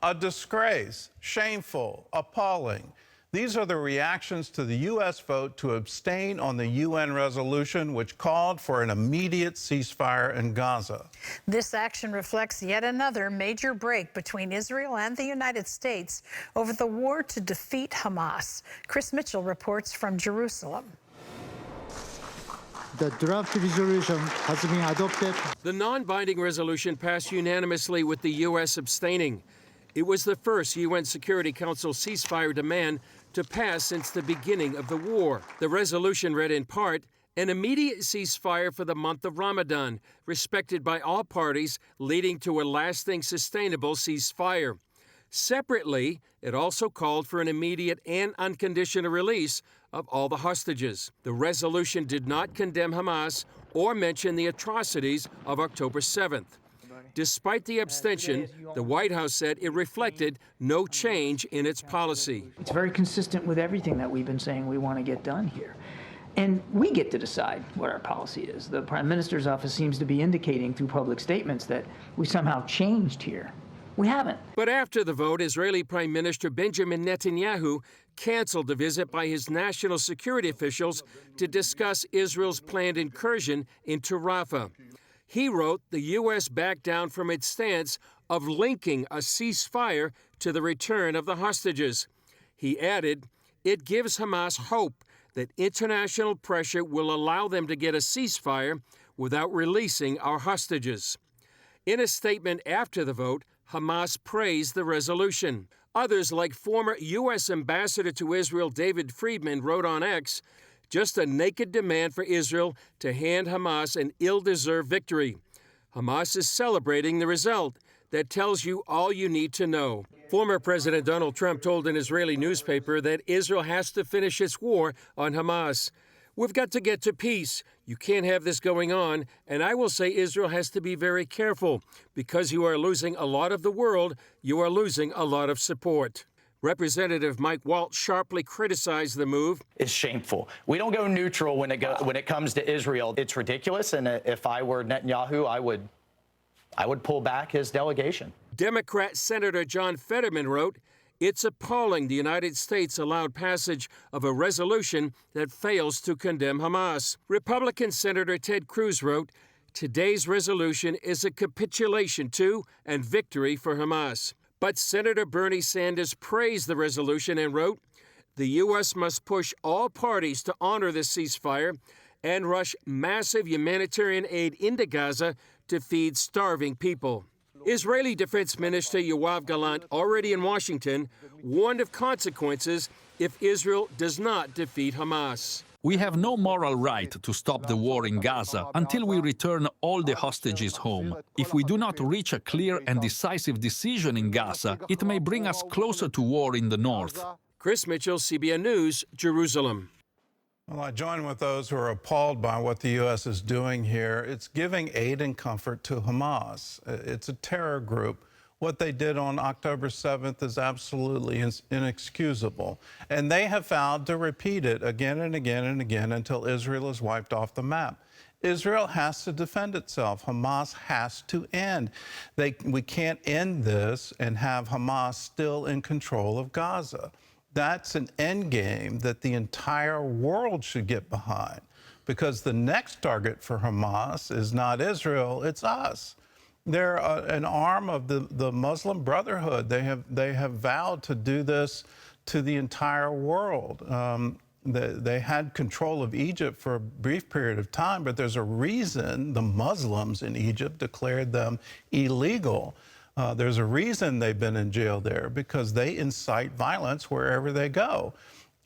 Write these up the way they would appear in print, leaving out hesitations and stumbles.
a disgrace, shameful, appalling. These are the reactions to the U.S. vote to abstain on the UN resolution which called for an immediate ceasefire in Gaza. This action reflects yet another major break between Israel and the United States over the war to defeat Hamas. Chris Mitchell reports from Jerusalem. The draft resolution has been adopted. The non-binding resolution passed unanimously with the U.S. abstaining. It was the first UN Security Council ceasefire demand to pass since the beginning of the war. The resolution read in part, an immediate ceasefire for the month of Ramadan, respected by all parties, leading to a lasting, sustainable ceasefire. Separately, it also called for an immediate and unconditional release of all the hostages. The resolution did not condemn Hamas or mention the atrocities of October 7th. Despite the abstention, the White House said it reflected no change in its policy. It's very consistent with everything that we've been saying we want to get done here. And we get to decide what our policy is. The Prime Minister's office seems to be indicating through public statements that we somehow changed here. We haven't. But after the vote, Israeli Prime Minister Benjamin Netanyahu canceled the visit by his national security officials to discuss Israel's planned incursion into Rafah. He wrote the U.S. backed down from its stance of linking a ceasefire to the return of the hostages. He added, it gives Hamas hope that international pressure will allow them to get a ceasefire without releasing our hostages. In a statement after the vote, Hamas praised the resolution. Others, like former U.S. Ambassador to Israel David Friedman, wrote on X, just a naked demand for Israel to hand Hamas an ill-deserved victory. Hamas is celebrating the result. That tells you all you need to know. Former President Donald Trump told an Israeli newspaper that Israel has to finish its war on Hamas. We've got to get to peace. You can't have this going on. And I will say Israel has to be very careful. Because you are losing a lot of the world, you are losing a lot of support. Representative Mike Waltz sharply criticized the move. It's shameful. We don't go neutral when it comes to Israel. It's ridiculous. And if I were Netanyahu, I would pull back his delegation. Democrat Senator John Fetterman wrote, it's appalling the United States allowed passage of a resolution that fails to condemn Hamas. Republican Senator Ted Cruz wrote, today's resolution is a capitulation to and victory for Hamas. But Senator Bernie Sanders praised the resolution and wrote, the U.S. must push all parties to honor the ceasefire and rush massive humanitarian aid into Gaza to feed starving people. Israeli Defense Minister Yoav Gallant, already in Washington, warned of consequences if Israel does not defeat Hamas. We have no moral right to stop the war in Gaza until we return all the hostages home. If we do not reach a clear and decisive decision in Gaza, it may bring us closer to war in the north. Chris Mitchell, CBN News, Jerusalem. Well, I join with those who are appalled by what the U.S. is doing here. It's giving aid and comfort to Hamas. It's a terror group. What they did on October 7th is absolutely inexcusable. And they have vowed to repeat it again and again and again until Israel is wiped off the map. Israel has to defend itself. Hamas has to end. We can't end this and have Hamas still in control of Gaza. That's an end game that the entire world should get behind, because the next target for Hamas is not Israel, it's us. They're an arm of the Muslim Brotherhood. They have vowed to do this to the entire world. They had control of Egypt for a brief period of time, but there's a reason the Muslims in Egypt declared them illegal. There's a reason they've been in jail there, because they incite violence wherever they go.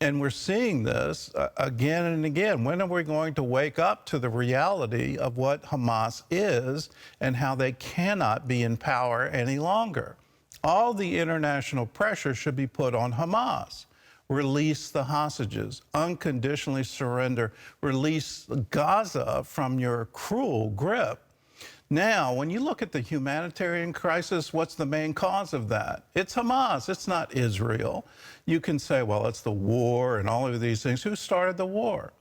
And we're seeing this again and again. When are we going to wake up to the reality of what Hamas is and how they cannot be in power any longer? All the international pressure should be put on Hamas. Release the hostages, unconditionally surrender, release Gaza from your cruel grip. Now, when you look at the humanitarian crisis, what's the main cause of that? It's Hamas. It's not Israel. You can say, well, it's the war and all of these things. Who started the war?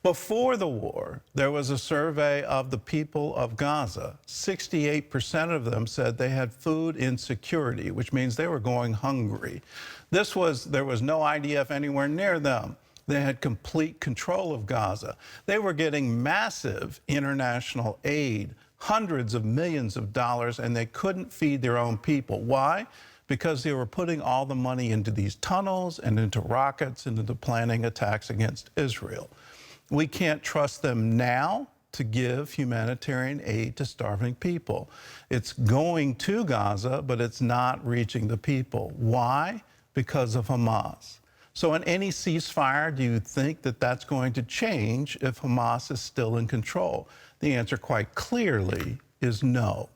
Before the war, there was a survey of the people of Gaza. 68% of them said they had food insecurity, which means they were going hungry. There was no IDF anywhere near them. They had complete control of Gaza. They were getting massive international aid, hundreds of millions of dollars, and they couldn't feed their own people. Why? Because they were putting all the money into these tunnels and into rockets and into planning attacks against Israel. We can't trust them now to give humanitarian aid to starving people. It's going to Gaza, but it's not reaching the people. Why? Because of Hamas. So in any ceasefire, do you think that that's going to change if Hamas is still in control? The answer quite clearly is no.